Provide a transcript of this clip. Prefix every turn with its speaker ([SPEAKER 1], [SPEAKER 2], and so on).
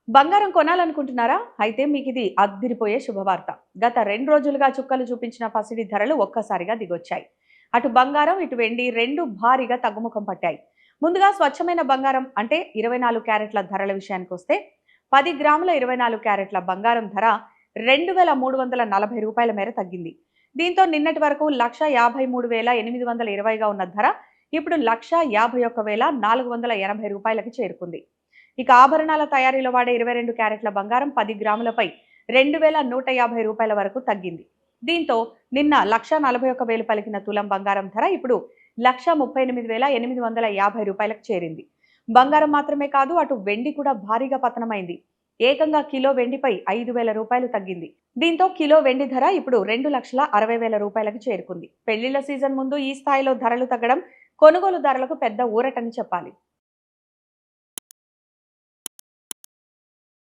[SPEAKER 1] బంగారం కొనాలనుకుంటున్నారా? అయితే మీకిది అద్దిరిపోయే శుభవార్త. గత 2 రోజులుగా చుక్కలు చూపించిన పసిడి ధరలు ఒక్కసారిగా దిగొచ్చాయి. అటు బంగారం, ఇటు వెండి 2 భారీగా తగ్గుముఖం పట్టాయి. ముందుగా స్వచ్ఛమైన బంగారం అంటే 24 క్యారెట్ల ధరల విషయానికొస్తే 10 గ్రాముల 24 క్యారెట్ల బంగారం ధర రూ. 2,340 మేర తగ్గింది. దీంతో నిన్నటి వరకు 1,53,820గా ఉన్న ధర ఇప్పుడు 1,51,480కి చేరుకుంది. ఇక ఆభరణాల తయారీలో వాడే 22 క్యారెట్ల బంగారం 10 గ్రాములపై రూ. 2,150 వరకు తగ్గింది. దీంతో నిన్న 1,41,000 పలికిన తులం బంగారం ధర ఇప్పుడు 1,38,850కి చేరింది. బంగారం మాత్రమే కాదు, అటు వెండి కూడా భారీగా పతనమైంది. ఏకంగా కిలో వెండిపై రూ. 5,000 తగ్గింది. దీంతో కిలో వెండి ధర ఇప్పుడు రూ. 2,60,000కి చేరుకుంది. పెళ్లిళ్ల సీజన్ ముందు ఈ స్థాయిలో ధరలు తగ్గడం కొనుగోలుదారులకు పెద్ద ఊరటని చెప్పాలి.